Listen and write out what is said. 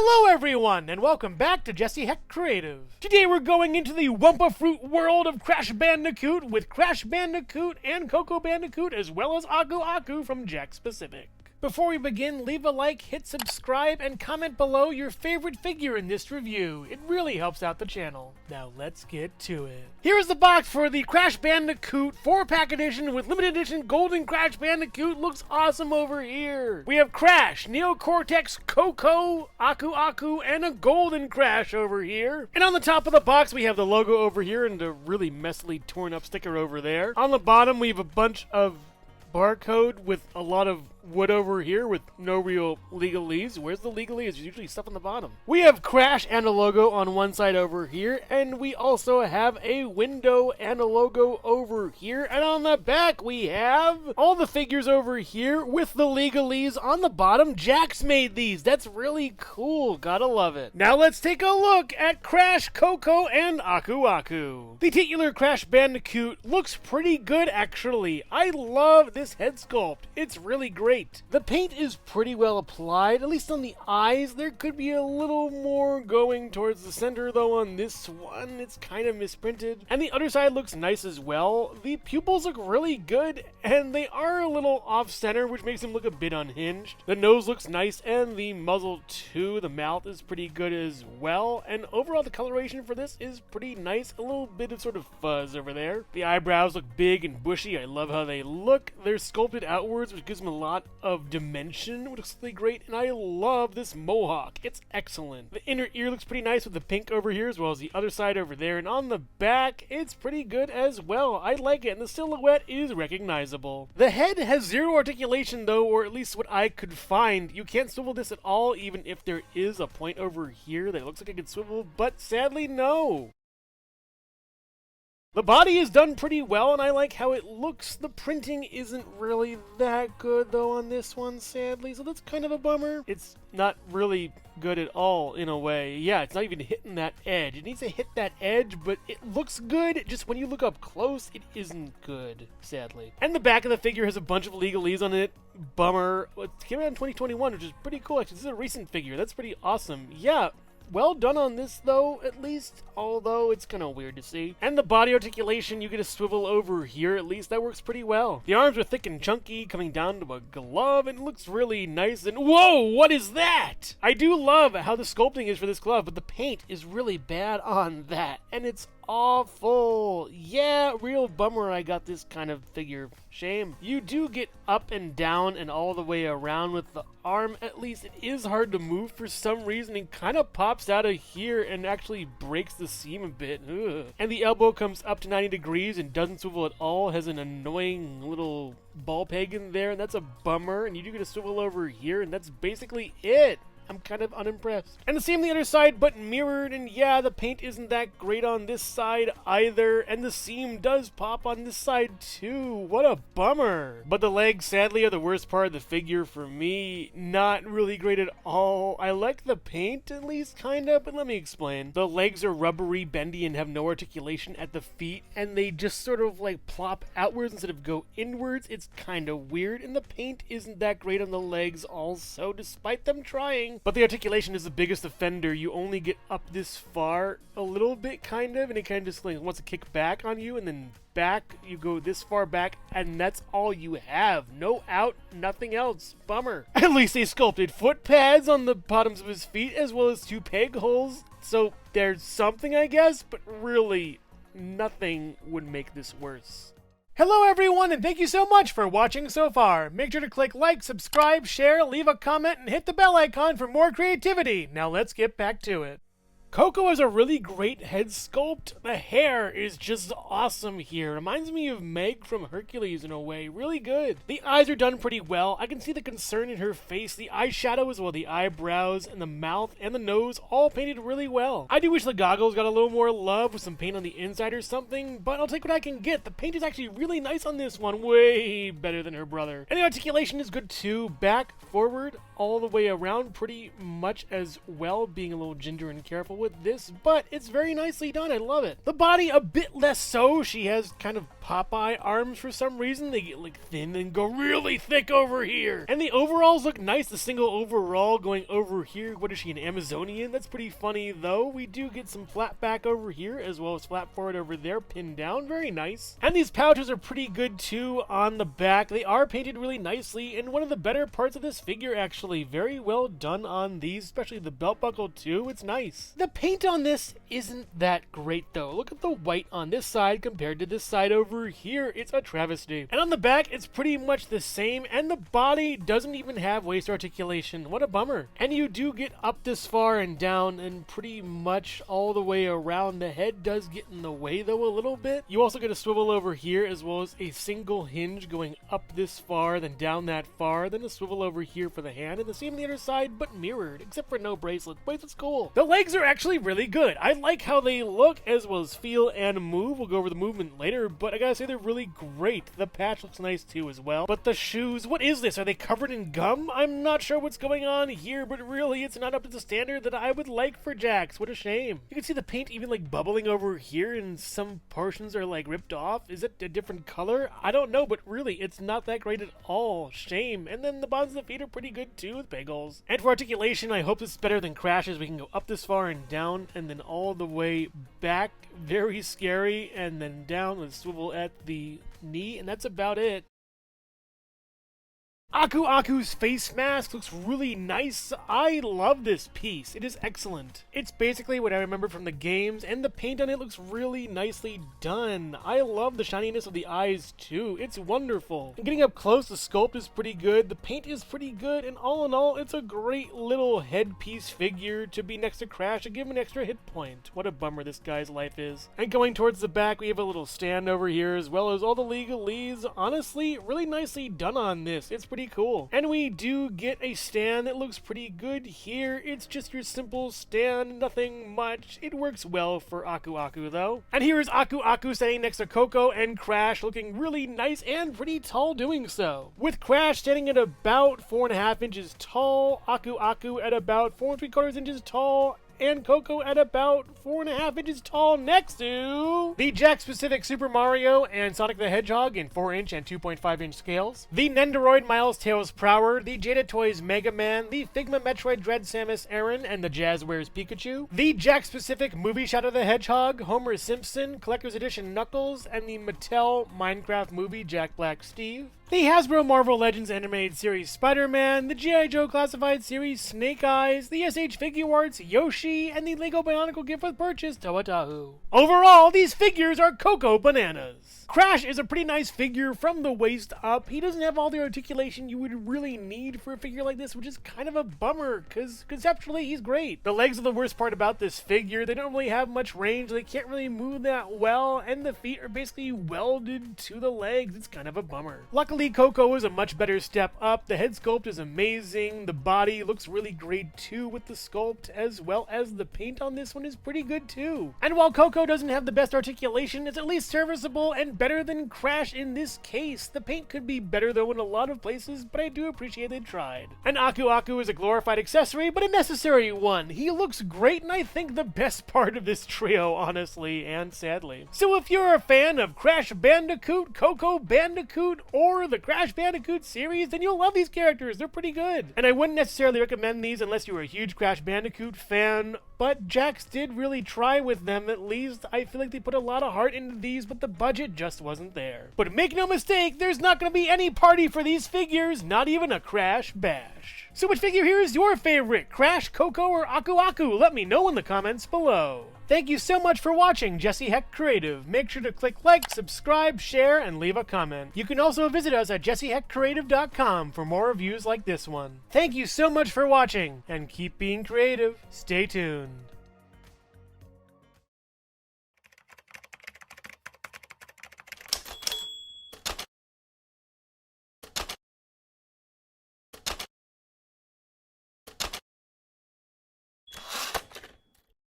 Hello everyone, and welcome back to Jesse Hecht Creative. Today we're going into the Wumpa Fruit world of Crash Bandicoot with Crash Bandicoot and Coco Bandicoot as well as Uka Uka from Jakks Pacific. Before we begin, leave a like, hit subscribe, and comment below your favorite figure in this review. It really helps out the channel. Now let's get to it. Here is the box for the Crash Bandicoot 4-pack edition with limited edition Golden Crash Bandicoot. Looks awesome over here. We have Crash, Neo Cortex, Coco, Uka Uka, and a Golden Crash over here. And on the top of the box we have the logo over here and a really messily torn up sticker over there. On the bottom we have a bunch of barcode with a lot of wood over here with no real legalese. Where's the legalese? There's usually stuff on the bottom. We have Crash and a logo on one side over here, and we also have a window and a logo over here, and on the back we have all the figures over here with the legalese on the bottom. Jakks made these. That's really cool. Gotta love it. Now let's take a look at Crash, Coco, and Uka Uka. The titular Crash Bandicoot looks pretty good actually. I love this head sculpt. It's really great. The paint is pretty well applied, at least on the eyes. There could be a little more going towards the center though on this one. It's kind of misprinted. And the other side looks nice as well. The pupils look really good and they are a little off center, which makes them look a bit unhinged. The nose looks nice and the muzzle too. The mouth is pretty good as well. And overall the coloration for this is pretty nice. A little bit of sort of fuzz over there. The eyebrows look big and bushy. I love how they look. They're sculpted outwards, which gives them a lot of dimension, which looks really great, and I love this mohawk. It's excellent. The inner ear looks pretty nice with the pink over here as well as the other side over there, and on the back it's pretty good as well. I like it, and the silhouette is recognizable. The head has zero articulation though, or at least what I could find. You can't swivel this at all, even if there is a point over here that looks like it could swivel, but sadly no. The body is done pretty well, and I like how it looks. The printing isn't really that good, though, on this one, sadly, so that's kind of a bummer. It's not really good at all, in a way. Yeah, it's not even hitting that edge. It needs to hit that edge, but it looks good. Just when you look up close, it isn't good, sadly. And the back of the figure has a bunch of legalese on it. Bummer. It came out in 2021, which is pretty cool. Actually, this is a recent figure. That's pretty awesome. Yeah. Well done on this though, at least, although it's kind of weird to see. And the body articulation, you get a swivel over here, at least that works pretty well. The arms are thick and chunky, coming down to a glove, and it looks really nice. And whoa, what is that? I do love how the sculpting is for this glove, but the paint is really bad on that, and it's awful. Yeah, real bummer I got this kind of figure. Shame. You do get up and down and all the way around with the arm, at least. It is hard to move for some reason. It kind of pops out of here and actually breaks the seam a bit. Ugh. And the elbow comes up to 90 degrees and doesn't swivel at all. Has an annoying little ball peg in there, and that's a bummer. And you do get a swivel over here, and that's basically it. I'm kind of unimpressed. And the same on the other side, but mirrored, and yeah, the paint isn't that great on this side either, and the seam does pop on this side too. What a bummer. But the legs, sadly, are the worst part of the figure for me. Not really great at all. I like the paint, at least, kind of, but let me explain. The legs are rubbery, bendy, and have no articulation at the feet, and they just sort of like plop outwards instead of go inwards. It's kind of weird, and the paint isn't that great on the legs also, despite them trying. But the articulation is the biggest offender. You only get up this far a little bit, kind of, and it kind of just like wants to kick back on you, and then back, you go this far back, and that's all you have. No out, nothing else. Bummer. At least they sculpted foot pads on the bottoms of his feet, as well as 2 peg holes, so there's something, I guess, but really, nothing would make this worse. Hello everyone, and thank you so much for watching so far. Make sure to click like, subscribe, share, leave a comment, and hit the bell icon for more creativity. Now let's get back to it. Coco has a really great head sculpt. The hair is just awesome here. Reminds me of Meg from Hercules in a way. Really good. The eyes are done pretty well. I can see the concern in her face. The eyeshadow as well, the eyebrows and the mouth and the nose all painted really well. I do wish the goggles got a little more love with some paint on the inside or something, but I'll take what I can get. The paint is actually really nice on this one. Way better than her brother. And the articulation is good too. Back, forward, all the way around pretty much as well, being a little ginger and careful with with this, but it's very nicely done. I love it. The body a bit less so. She has kind of Popeye arms for some reason. They get like thin and go really thick over here. And the overalls look nice. The single overall going over here. What is she, an Amazonian? That's pretty funny though. We do get some flat back over here as well as flat forward over there, pinned down. Very nice. And these pouches are pretty good too on the back. They are painted really nicely, and one of the better parts of this figure actually. Very well done on these, especially the belt buckle too. It's nice. The paint on this isn't that great though. Look at the white on this side compared to this side over here. It's a travesty. And on the back, it's pretty much the same, and the body doesn't even have waist articulation. What a bummer. And you do get up this far and down and pretty much all the way around. The head does get in the way though a little bit. You also get a swivel over here as well as a single hinge going up this far, then down that far, then a swivel over here for the hand, and the same on the other side, but mirrored, except for no bracelet. Bracelet's cool. The legs are actually really good. I like how they look as well as feel and move. We'll go over the movement later, but I gotta say they're really great. The patch looks nice too as well. But the shoes, what is this? Are they covered in gum? I'm not sure what's going on here, but really it's not up to the standard that I would like for Jakks. What a shame. You can see the paint even like bubbling over here, and some portions are like ripped off. Is it a different color? I don't know, but really it's not that great at all. Shame. And then the bottoms of the feet are pretty good too with bagels. And for articulation, I hope this is better than Crash's. We can go up this far and down and then all the way back. Very scary. And then down with swivel at the knee, and that's about it. Aku Aku's face mask looks really nice. I love this piece. It is excellent. It's basically what I remember from the games, and the paint on it looks really nicely done. I love the shininess of the eyes too. It's wonderful. And getting up close, the sculpt is pretty good. The paint is pretty good, and all in all, it's a great little headpiece figure to be next to Crash and give him an extra hit point. What a bummer this guy's life is. And going towards the back, we have a little stand over here as well as all the legalese. Honestly, really nicely done on this. It's pretty cool. And we do get a stand that looks pretty good here. It's just your simple stand, nothing much. It works well for Aku Aku though. And here is Aku Aku standing next to Coco and Crash, looking really nice and pretty tall doing so. With Crash standing at about 4.5 inches tall, Aku Aku at about 4.75 inches tall, and Coco at about 4.5 inches tall next to the Jakks-specific Super Mario and Sonic the Hedgehog in 4-inch and 2.5-inch scales, the Nendoroid Miles Tails Prower, the Jada Toys Mega Man, the Figma Metroid Dread Samus Aran and the Jazzwares Pikachu, the Jakks-specific Movie Shadow the Hedgehog, Homer Simpson, Collector's Edition Knuckles, and the Mattel Minecraft Movie Jack Black Steve, the Hasbro Marvel Legends Animated Series Spider-Man, the G.I. Joe Classified Series Snake Eyes, the SH Figuarts Yoshi, and the Lego Bionicle Gift with Purchase Toa-Tahu. Overall, these figures are Coco Bananas. Crash is a pretty nice figure from the waist up. He doesn't have all the articulation you would really need for a figure like this, which is kind of a bummer, because conceptually he's great. The legs are the worst part about this figure. They don't really have much range, they can't really move that well, and the feet are basically welded to the legs. It's kind of a bummer. Luckily, Coco is a much better step up. The head sculpt is amazing. The body looks really great too with the sculpt, as well as the paint on this one is pretty good too. And while Coco doesn't have the best articulation, it's at least serviceable and better than Crash in this case. The paint could be better though in a lot of places, but I do appreciate they tried. And Aku Aku is a glorified accessory, but a necessary one. He looks great, and I think the best part of this trio, honestly and sadly. So if you're a fan of Crash Bandicoot, Coco Bandicoot, or the Crash Bandicoot series, then you'll love these characters. They're pretty good. And I wouldn't necessarily recommend these unless you were a huge Crash Bandicoot fan, but Jakks did really try with them. At least I feel like they put a lot of heart into these, but the budget just wasn't there. But make no mistake, there's not going to be any party for these figures, not even a Crash Bash. So which figure here is your favorite? Crash, Coco, or Aku Aku? Let me know in the comments below. Thank you so much for watching Jesse Hecht Creative. Make sure to click like, subscribe, share, and leave a comment. You can also visit us at jessehechtcreative.com for more reviews like this one. Thank you so much for watching, and keep being creative. Stay tuned.